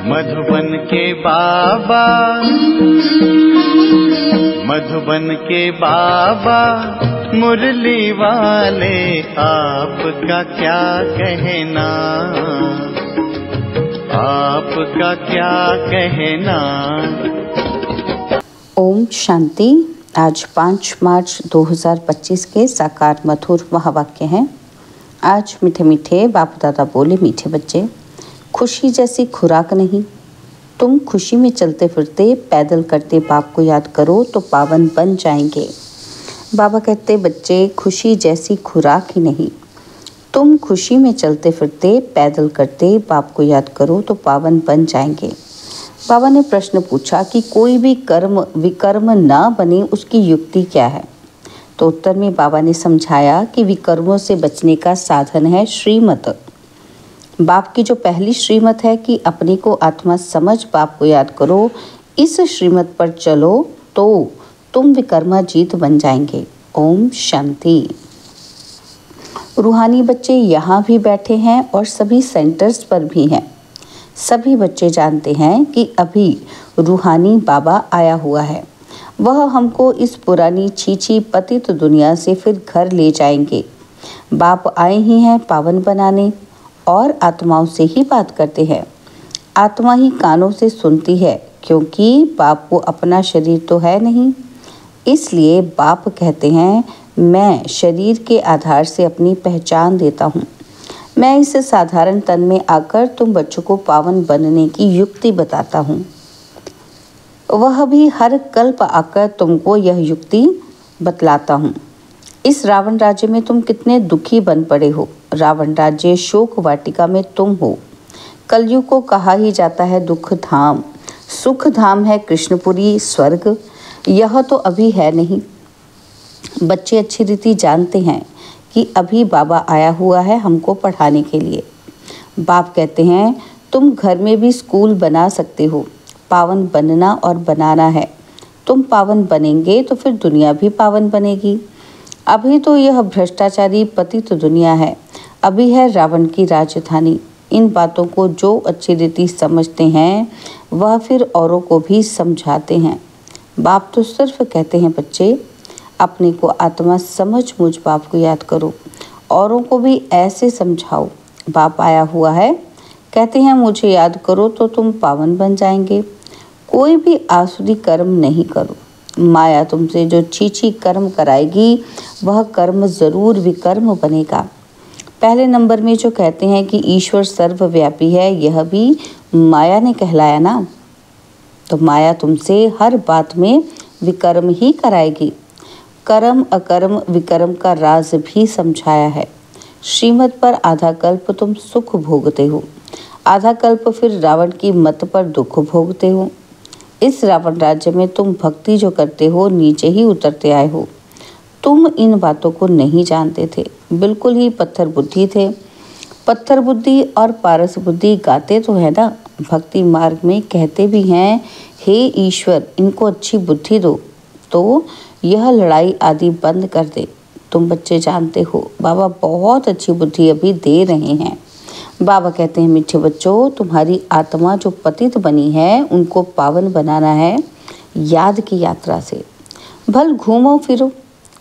मधुबन के बाबा, मधुबन के बाबा मुरली वाले, आपका क्या कहना, आपका क्या कहना। ओम शांति। आज 5 मार्च 2025 के साकार मधुर महावाक्य हैं। आज मीठे मीठे बाप दादा बोले, मीठे बच्चे, खुशी जैसी खुराक नहीं। तुम खुशी में चलते फिरते पैदल करते बाप को याद करो तो पावन बन जाएंगे। बाबा कहते, बच्चे, खुशी जैसी खुराक ही नहीं। तुम खुशी में चलते फिरते पैदल करते बाप को याद करो तो पावन बन जाएंगे। बाबा ने प्रश्न पूछा कि कोई भी कर्म विकर्म ना बने, उसकी युक्ति क्या है। तो उत्तर में बाबा ने समझाया कि विकर्मों से बचने का साधन है श्रीमत। बाप की जो पहली श्रीमत है कि अपने को आत्मा समझ बाप को याद करो, इस श्रीमत पर चलो तो तुम विकर्माजीत बन जाएंगे। ओम शांति। रूहानी बच्चे यहाँ भी बैठे हैं और सभी सेंटर्स पर भी हैं। सभी बच्चे जानते हैं कि अभी रूहानी बाबा आया हुआ है। वह हमको इस पुरानी छीछी पतित दुनिया से फिर घर ले जाएंगे। बाप आए ही हैं पावन बनाने और आत्माओं से ही बात करते हैं। आत्मा ही कानों से सुनती है, क्योंकि बाप को अपना शरीर तो है नहीं। इसलिए बाप कहते हैं, मैं शरीर के आधार से अपनी पहचान देता हूँ। मैं इस साधारण तन में आकर तुम बच्चों को पावन बनने की युक्ति बताता हूँ। वह भी हर कल्प आकर तुमको यह युक्ति बतलाता हूँ। इस रावण राज्य में तुम कितने दुखी बन पड़े हो। रावण राज्य शोक वाटिका में तुम हो। कलयुग को कहा ही जाता है दुख धाम। सुख धाम है कृष्णपुरी स्वर्ग। यह तो अभी है नहीं। बच्चे अच्छी रीति जानते हैं कि अभी बाबा आया हुआ है हमको पढ़ाने के लिए। बाप कहते हैं, तुम घर में भी स्कूल बना सकते हो। पावन बनना और बनाना है। तुम पावन बनेंगे तो फिर दुनिया भी पावन बनेगी। अभी तो यह भ्रष्टाचारी पतित दुनिया है। अभी है रावण की राजधानी। इन बातों को जो अच्छी रीति समझते हैं वह फिर औरों को भी समझाते हैं। बाप तो सिर्फ कहते हैं, बच्चे, अपने को आत्मा समझ मुझ बाप को याद करो, औरों को भी ऐसे समझाओ। बाप आया हुआ है, कहते हैं मुझे याद करो तो तुम पावन बन जाएंगे। कोई भी आसुरी कर्म नहीं करो। माया तुमसे जो छीछी कर्म कराएगी वह कर्म जरूर विकर्म बनेगा। पहले नंबर में जो कहते हैं कि ईश्वर सर्वव्यापी है, यह भी माया ने कहलाया ना। तो माया तुमसे हर बात में विकर्म ही कराएगी। कर्म अकर्म विकर्म का राज भी समझाया है। श्रीमत पर आधा कल्प तुम सुख भोगते हो, आधा कल्प फिर रावण की मत पर दुख भोगते हो। इस रावण राज्य में तुम भक्ति जो करते हो नीचे ही उतरते आए हो। तुम इन बातों को नहीं जानते थे, बिल्कुल ही पत्थर बुद्धि थे। पत्थर बुद्धि और पारस बुद्धि गाते तो है ना, भक्ति मार्ग में कहते भी हैं, हे ईश्वर, इनको अच्छी बुद्धि दो तो यह लड़ाई आदि बंद कर दे। तुम बच्चे जानते हो बाबा बहुत अच्छी बुद्धि अभी दे रहे हैं। बाबा कहते हैं, मीठे बच्चों, तुम्हारी आत्मा जो पतित बनी है उनको पावन बनाना है याद की यात्रा से। भल घूमो फिरो।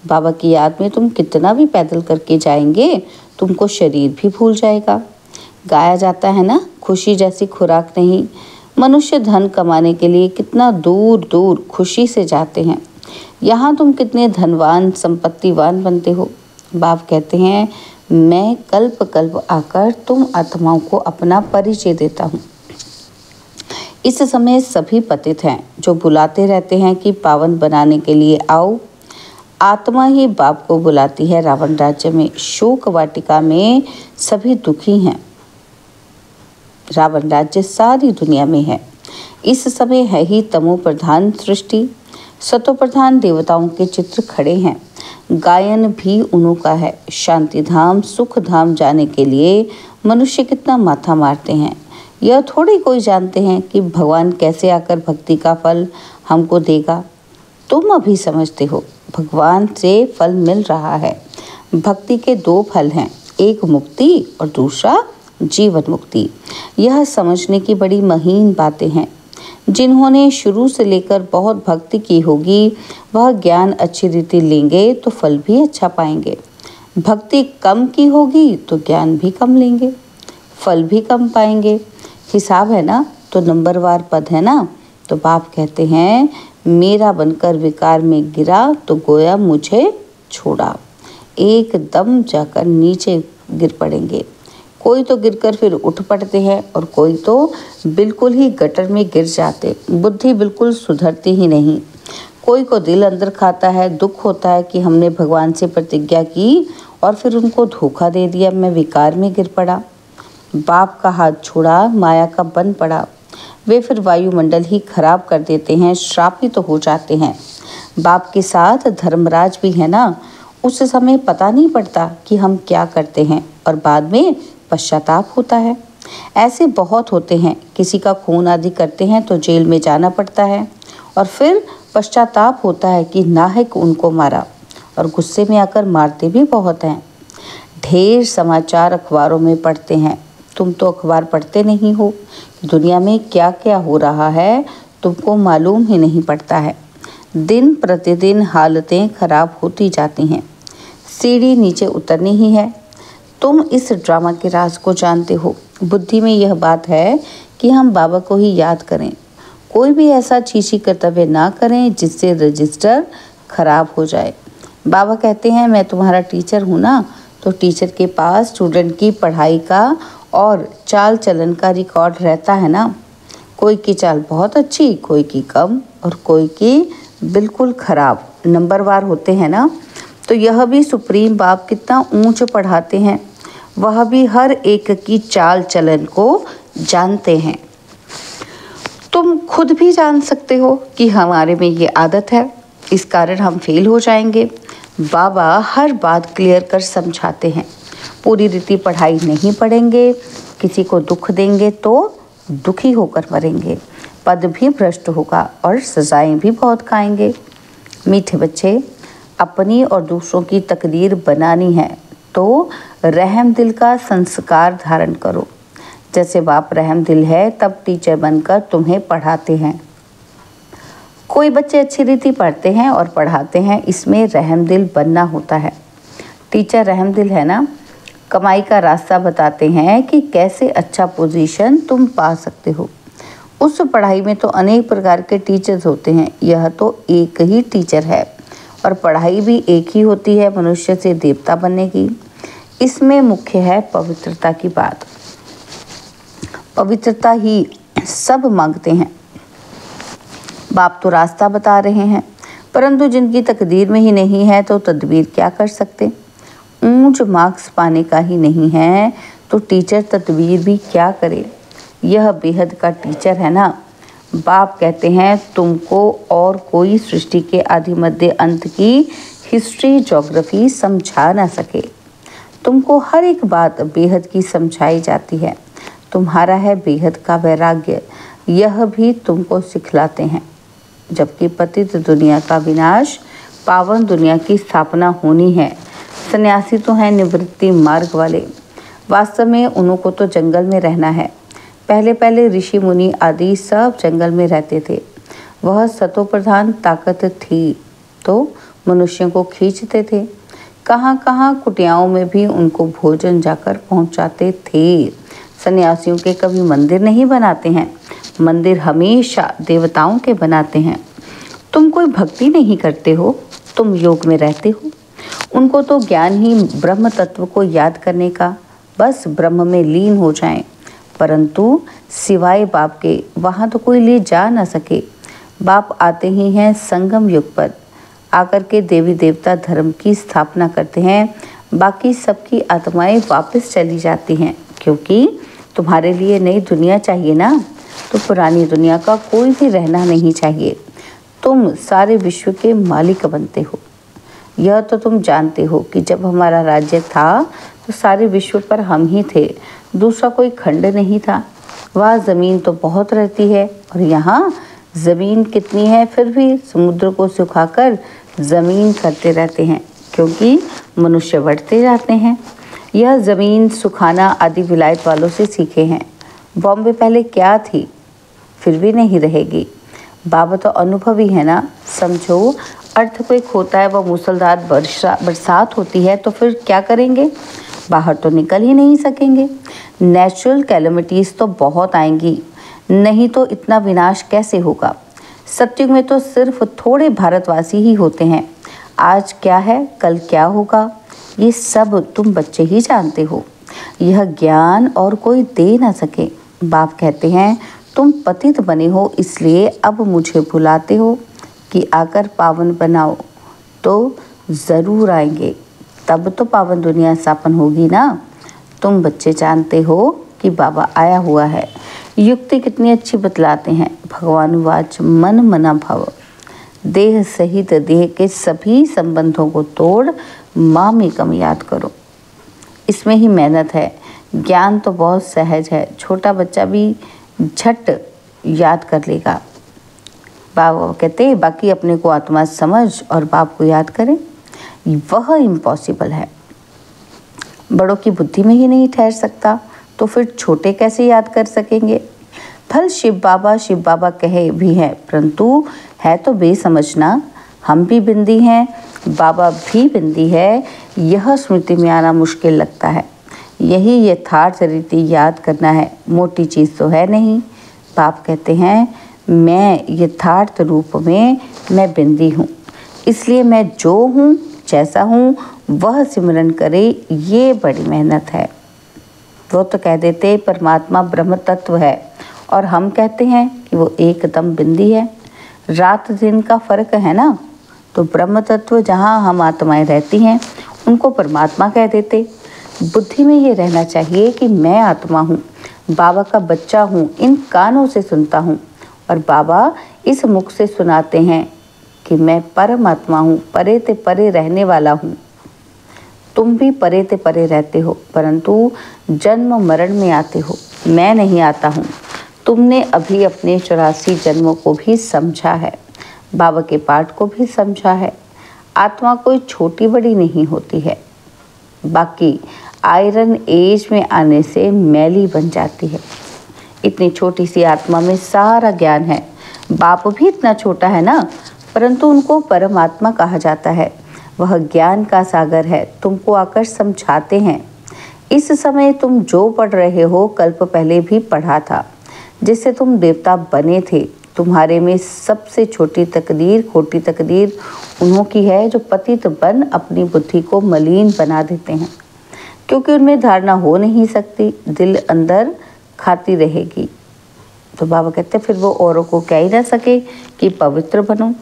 बाबा की याद में तुम कितना भी पैदल करके जाएंगे तुमको शरीर भी भूल जाएगा। गाया जाता है ना, खुशी जैसी खुराक नहीं। मनुष्य धन कमाने के लिए कितना दूर दूर खुशी से जाते हैं। यहाँ तुम कितने धनवान संपत्तिवान बनते हो। बाप कहते हैं, मैं कल्प कल्प आकर तुम आत्माओं को अपना परिचय देता हूँ। इस समय सभी पतित हैं जो बुलाते रहते हैं कि पावन बनाने के लिए आओ। आत्मा ही बाप को बुलाती है। रावण राज्य में शोक वाटिका में सभी दुखी हैं। रावण राज्य सारी दुनिया में है। इस समय है ही तमो प्रधान सृष्टि। सतो प्रधान देवताओं के चित्र खड़े हैं। गायन भी उन्हों का है। शांति धाम सुख धाम जाने के लिए मनुष्य कितना माथा मारते हैं। यह थोड़ी कोई जानते हैं कि भगवान कैसे आकर भक्ति का फल हमको देगा। तुम अभी समझते हो भगवान से फल मिल रहा है। भक्ति के 2 फल हैं, एक मुक्ति और दूसरा जीवन मुक्ति। यह समझने की बड़ी महीन बातें हैं। जिन्होंने शुरू से लेकर बहुत भक्ति की होगी वह ज्ञान अच्छी रीति लेंगे तो फल भी अच्छा पाएंगे। भक्ति कम की होगी तो ज्ञान भी कम लेंगे, फल भी कम पाएंगे। हिसाब है ना, तो नंबरवार पद है ना। तो बाप कहते हैं मेरा बनकर विकार में गिरा तो गोया मुझे छोड़ा। एकदम जाकर नीचे गिर पड़ेंगे। कोई तो गिरकर फिर उठ पड़ते हैं और कोई तो बिल्कुल ही गटर में गिर जाते, बुद्धि बिल्कुल सुधरती ही नहीं। कोई को दिल अंदर खाता है, दुख होता है कि हमने भगवान से प्रतिज्ञा की और फिर उनको धोखा दे दिया, मैं विकार में गिर पड़ा, बाप का हाथ छोड़ा, माया का बन पड़ा। वे फिर वायुमंडल ही खराब कर देते हैं, श्रापित तो हो जाते हैं। बाप के साथ धर्मराज भी है ना, उस समय पता नहीं पड़ता कि हम क्या करते हैं और बाद में पश्चाताप होता है। ऐसे बहुत होते हैं, किसी का खून आदि करते हैं तो जेल में जाना पड़ता है और फिर पश्चाताप होता है कि नाहक उनको मारा, और गुस्से में आकर मारते भी बहुत हैं। ढेर समाचार अखबारों में पढ़ते हैं, तुम तो अखबार पढ़ते नहीं हो, दुनिया में क्या क्या हो रहा है तुमको मालूम ही नहीं पड़ता है। दिन प्रतिदिन हालतें खराब होती जाती हैं, सीढ़ी नीचे उतरनी ही है। तुम इस ड्रामा के राज को जानते हो। बुद्धि में यह बात है कि हम बाबा को ही याद करें, कोई भी ऐसा छीछी कर्तव्य ना करें जिससे रजिस्टर खराब हो जाए। बाबा कहते हैं मैं तुम्हारा टीचर हूँ ना, तो टीचर के पास स्टूडेंट की पढ़ाई का और चाल चलन का रिकॉर्ड रहता है ना। कोई की चाल बहुत अच्छी, कोई की कम और कोई की बिल्कुल खराब, नंबरवार होते हैं ना। तो यह भी सुप्रीम बाप कितना ऊंच पढ़ाते हैं, वह भी हर एक की चाल चलन को जानते हैं। तुम खुद भी जान सकते हो कि हमारे में ये आदत है, इस कारण हम फेल हो जाएंगे। बाबा हर बात क्लियर कर समझाते हैं। पूरी रीति पढ़ाई नहीं पढ़ेंगे, किसी को दुख देंगे तो दुखी होकर मरेंगे, पद भी भ्रष्ट होगा और सजाएं भी बहुत खाएंगे। मीठे बच्चे, अपनी और दूसरों की तकदीर बनानी है तो रहम दिल का संस्कार धारण करो। जैसे बाप रहम दिल है तब टीचर बनकर तुम्हें पढ़ाते हैं। कोई बच्चे अच्छी रीति पढ़ते हैं और पढ़ाते हैं, इसमें रहम दिल बनना होता है। टीचर रहम दिल है ना, कमाई का रास्ता बताते हैं कि कैसे अच्छा पोजीशन तुम पा सकते हो। उस पढ़ाई में तो अनेक प्रकार के टीचर्स होते हैं, यह तो एक ही टीचर है और पढ़ाई भी एक ही होती है, मनुष्य से देवता बनने की। इसमें मुख्य है पवित्रता की बात। पवित्रता ही सब मांगते हैं। बाप तो रास्ता बता रहे हैं, परंतु जिनकी तकदीर में ही नहीं है तो तदबीर क्या कर सकते। ऊंच मार्क्स पाने का ही नहीं है तो टीचर तदबीर भी क्या करे। यह बेहद का टीचर है ना। बाप कहते हैं तुमको और कोई सृष्टि के आदि मध्य अंत की हिस्ट्री ज्योग्राफी समझा ना सके। तुमको हर एक बात बेहद की समझाई जाती है। तुम्हारा है बेहद का वैराग्य, यह भी तुमको सिखलाते हैं। जबकि पतित दुनिया का विनाश, पावन दुनिया की स्थापना होनी है। सन्यासी तो हैं निवृत्ति मार्ग वाले, वास्तव में उनको तो जंगल में रहना है। पहले पहले ऋषि मुनि आदि सब जंगल में रहते थे। वह सतो प्रधान ताकत थी तो मनुष्यों को खींचते थे। कहाँ कहाँ कुटियाओं में भी उनको भोजन जाकर पहुँचाते थे। सन्यासियों के कभी मंदिर नहीं बनाते हैं, मंदिर हमेशा देवताओं के बनाते हैं। तुम कोई भक्ति नहीं करते हो, तुम योग में रहते हो। उनको तो ज्ञान ही ब्रह्म तत्व को याद करने का, बस ब्रह्म में लीन हो जाएं। परंतु सिवाय बाप के वहाँ तो कोई ले जा न सके। बाप आते ही हैं संगम युग पर, आकर के देवी देवता धर्म की स्थापना करते हैं। बाकी सबकी आत्माएं वापस चली जाती हैं, क्योंकि तुम्हारे लिए नई दुनिया चाहिए ना, तो पुरानी दुनिया का कोई भी रहना नहीं चाहिए। तुम सारे विश्व के मालिक बनते हो। यह तो तुम जानते हो कि जब हमारा राज्य था तो सारे विश्व पर हम ही थे, दूसरा कोई खंड नहीं था। वह ज़मीन तो बहुत रहती है और यहाँ ज़मीन कितनी है, फिर भी समुद्र को सुखाकर ज़मीन करते रहते हैं, क्योंकि मनुष्य बढ़ते जाते हैं। यह ज़मीन सुखाना आदि विलायत वालों से सीखे हैं। बॉम्बे पहले क्या थी, फिर भी नहीं रहेगी। बाबा तो अनुभवी है ना। समझो, अर्थक्वेक होता है, वह मूसलाधार बरसात होती है, तो फिर क्या करेंगे? बाहर तो निकल ही नहीं सकेंगे। नेचुरल कैलेमिटीज़ तो बहुत आएंगी, नहीं तो इतना विनाश कैसे होगा। सत्युग में तो सिर्फ थोड़े भारतवासी ही होते हैं। आज क्या है, कल क्या होगा, ये सब तुम बच्चे ही जानते हो। यह ज्ञान और कोई दे ना सके। बाप कहते हैं, तुम पतित बने हो, इसलिए अब मुझे बुलाते हो कि आकर पावन बनाओ। तो ज़रूर आएंगे, तब तो पावन दुनिया स्थापन होगी ना। तुम बच्चे जानते हो कि बाबा आया हुआ है। युक्ति कितनी अच्छी बतलाते हैं। भगवान वाच मन मना भव। देह सहित देह के सभी संबंधों को तोड़ मामेकम याद करो। इसमें ही मेहनत है। ज्ञान तो बहुत सहज है, छोटा बच्चा भी झट याद कर लेगा। बाबा कहते हैं, बाकी अपने को आत्मा समझ और बाप को याद करें, वह इम्पॉसिबल है। बड़ों की बुद्धि में ही नहीं ठहर सकता, तो फिर छोटे कैसे याद कर सकेंगे। फल शिव बाबा कहे भी हैं, परंतु है तो बेसमझना। हम भी बिंदी हैं, बाबा भी बिंदी है, यह स्मृति में आना मुश्किल लगता है। यही यथार्थ रीति याद करना है, मोटी चीज़ तो है नहीं। बाप कहते हैं, मैं यथार्थ रूप में मैं बिंदी हूँ, इसलिए मैं जो हूँ, जैसा हूँ, वह सिमरन करे, ये बड़ी मेहनत है। वो तो कह देते परमात्मा ब्रह्म तत्व है, और हम कहते हैं कि वो एकदम बिंदी है। रात दिन का फर्क है ना। तो ब्रह्म तत्व जहाँ हम आत्माएं रहती हैं, उनको परमात्मा कह देते। बुद्धि में ये रहना चाहिए कि मैं आत्मा हूँ, बाबा का बच्चा हूँ, इन कानों से सुनता हूँ, और बाबा इस मुख से सुनाते हैं कि मैं परमात्मा हूँ, परे ते परे रहने वाला हूँ। तुम भी परे ते परे रहते हो, परंतु जन्म मरण में आते हो। मैं नहीं आता हूँ। तुमने अभी अपने 84 जन्मों को भी समझा है, बाबा के पाठ को भी समझा है। आत्मा कोई छोटी बड़ी नहीं होती है, बाकी आयरन एज में आने से मैली बन जाती है। इतनी छोटी सी आत्मा में सारा ज्ञान है। बाप भी इतना छोटा है ना, परंतु उनको परमात्मा कहा जाता है। वह ज्ञान का सागर है, तुमको आकर समझाते हैं। इस समय तुम जो पढ़ रहे हो, कल्प पहले भी पढ़ा था, जिससे तुम देवता बने थे। तुम्हारे में सबसे छोटी तकदीर, खोटी तकदीर उन्हों की है जो पतित बन अपनी बुद्धि को मलिन बना देते हैं, क्योंकि उनमें धारणा हो नहीं सकती, दिल अंदर खाती रहेगी। तो बाबा कहते फिर वो औरों को कह ही ना सके कि पवित्र बनो।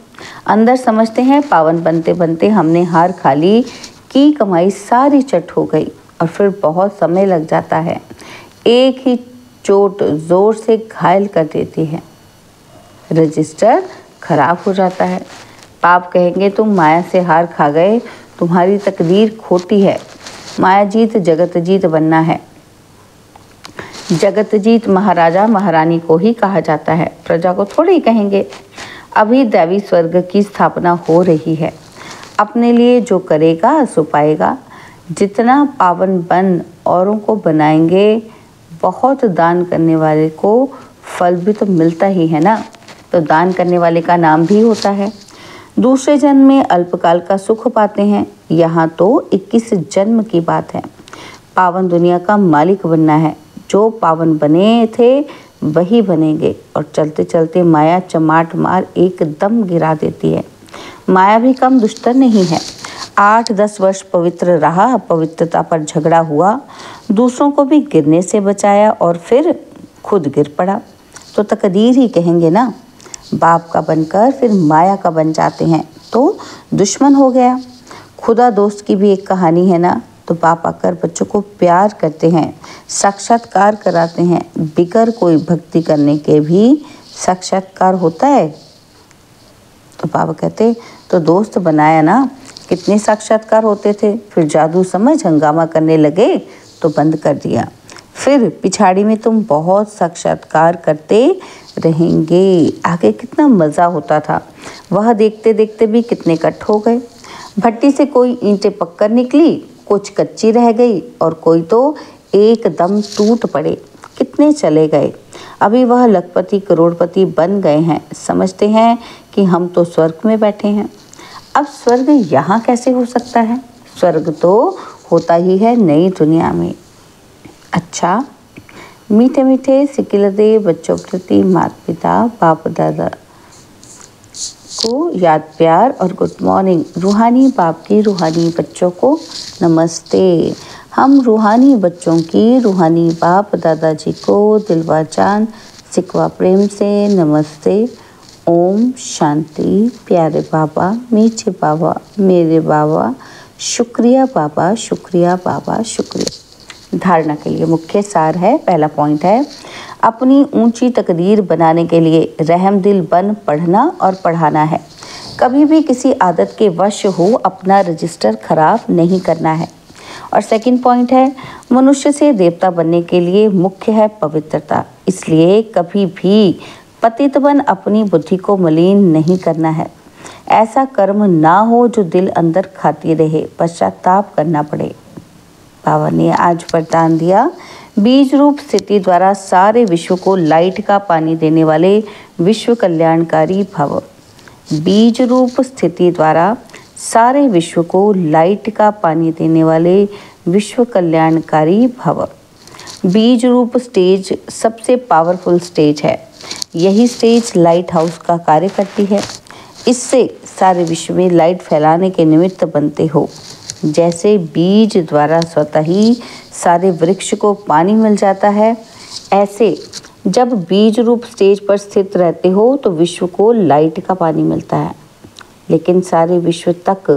अंदर समझते हैं पावन बनते बनते हमने हार खा ली, की कमाई सारी चट हो गई, और फिर बहुत समय लग जाता है। एक ही चोट जोर से घायल कर देती है, रजिस्टर खराब हो जाता है। पाप कहेंगे तुम माया से हार खा गए, तुम्हारी तकदीर खोटी है। माया जीत जगत जीत बनना है। जगत जीत महाराजा महारानी को ही कहा जाता है, प्रजा को थोड़ी कहेंगे। अभी दैवी स्वर्ग की स्थापना हो रही है। अपने लिए जो करेगा सो पाएगा। जितना पावन बन औरों को बनाएंगे, बहुत दान करने वाले को फल भी तो मिलता ही है ना। तो दान करने वाले का नाम भी होता है। दूसरे जन्म में अल्पकाल का सुख पाते हैं, यहाँ तो 21 जन्म की बात है। पावन दुनिया का मालिक बनना है। जो पावन बने थे वही बनेंगे, और चलते चलते माया चमाट मार एकदम गिरा देती है। माया भी कम दुष्टर नहीं है। 8-10 वर्ष पवित्र रहा, पवित्रता पर झगड़ा हुआ, दूसरों को भी गिरने से बचाया, और फिर खुद गिर पड़ा। तो तकदीर ही कहेंगे ना। बाप का बनकर फिर माया का बन जाते हैं, तो दुश्मन हो गया। खुदा दोस्त की भी एक कहानी है ना। तो बाप आकर बच्चों को प्यार करते हैं, साक्षात्कार कराते हैं। बिगर कोई भक्ति करने के भी साक्षात्कार होता है। तो बाबा कहते तो दोस्त बनाया ना, कितने साक्षात्कार होते थे। फिर जादू समझ हंगामा करने लगे तो बंद कर दिया। फिर पिछाड़ी में तुम बहुत साक्षात्कार करते रहेंगे। आगे कितना मज़ा होता था, वह देखते देखते भी कितने कट हो गए। भट्टी से कोई ईंटें पककर निकली, कुछ कच्ची रह गई और कोई तो एकदम टूट पड़े। कितने चले गए, अभी वह लखपति करोड़पति बन गए हैं, समझते हैं कि हम तो स्वर्ग में बैठे हैं। अब स्वर्ग यहाँ कैसे हो सकता है? स्वर्ग तो होता ही है नई दुनिया में। अच्छा, मीठे मीठे सिकिलदे बच्चों प्रति माता पिता बाप दादा को याद प्यार और गुड मॉर्निंग। रूहानी बाप की रूहानी बच्चों को नमस्ते। हम रूहानी बच्चों की रूहानी बाप दादाजी को दिलवा जान सिकवा प्रेम से नमस्ते। ओम शांति। प्यारे बाबा, मीठे बाबा, मेरे बाबा, शुक्रिया बाबा, शुक्रिया बाबा, शुक्रिया। धारणा के लिए मुख्य सार है, पहला पॉइंट है, अपनी ऊंची तकदीर बनाने के लिए रहम दिल बन पढ़ना और पढ़ाना है। कभी भी किसी आदत के वश हो अपना रजिस्टर खराब नहीं करना है। और सेकंड पॉइंट है, मनुष्य से देवता बनने के लिए मुख्य है पवित्रता, इसलिए कभी भी पतित बन अपनी बुद्धि को मलिन नहीं करना है। ऐसा कर्म ना हो जो दिल अंदर खाती रहे, पश्चाताप करना पड़े। बाबा ने आज वरदान दिया, बीज रूप स्थिति द्वारा सारे विश्व को लाइट का पानी देने वाले विश्व कल्याणकारी भव। बीज रूप स्थिति द्वारा सारे विश्व को लाइट का पानी देने वाले विश्व कल्याणकारी भव। बीज रूप स्टेज सबसे पावरफुल स्टेज है। यही स्टेज लाइट हाउस का कार्य करती है। इससे सारे विश्व में लाइट फैलाने के निमित्त बनते हो। जैसे बीज द्वारा स्वतः ही सारे वृक्ष को पानी मिल जाता है, ऐसे जब बीज रूप स्टेज पर स्थित रहते हो तो विश्व को लाइट का पानी मिलता है। लेकिन सारे विश्व तक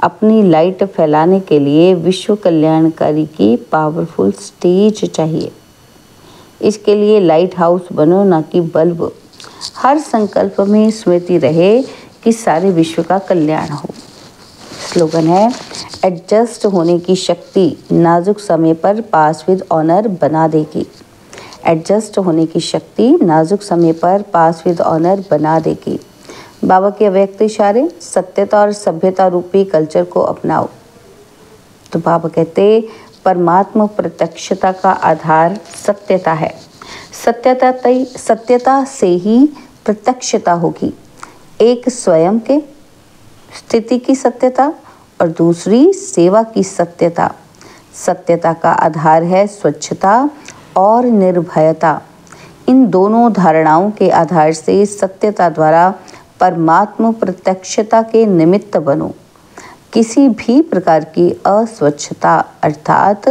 अपनी लाइट फैलाने के लिए विश्व कल्याणकारी की पावरफुल स्टेज चाहिए। इसके लिए लाइट हाउस बनो, ना कि बल्ब। हर संकल्प में स्मृति रहे कि सारे विश्व का कल्याण हो। स्लोगन है, एडजस्ट होने की शक्ति नाजुक समय पर पास विद ऑनर बना देगी। एडजस्ट होने की शक्ति नाजुक समय पर पास विद ऑनर बना देगी। बाबा के अव्यक्त इशारे, सत्यता और सभ्यता रूपी कल्चर को अपनाओ। तो बाबा कहते, परमात्मा प्रत्यक्षता का आधार सत्यता है। सत्यता से ही प्रत्यक्षता होगी। एक स्वयं के स्थिति की सत्यता और दूसरी सेवा की सत्यता। सत्यता का आधार है स्वच्छता और निर्भयता। इन दोनों धारणाओं के आधार से सत्यता द्वारा परमात्मा प्रत्यक्षता के निमित्त बनो। किसी भी प्रकार की अस्वच्छता अर्थात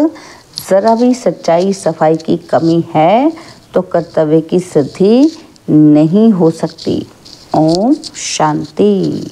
जरा भी सच्चाई सफाई की कमी है तो कर्तव्य की सिद्धि नहीं हो सकती। ओम शांति।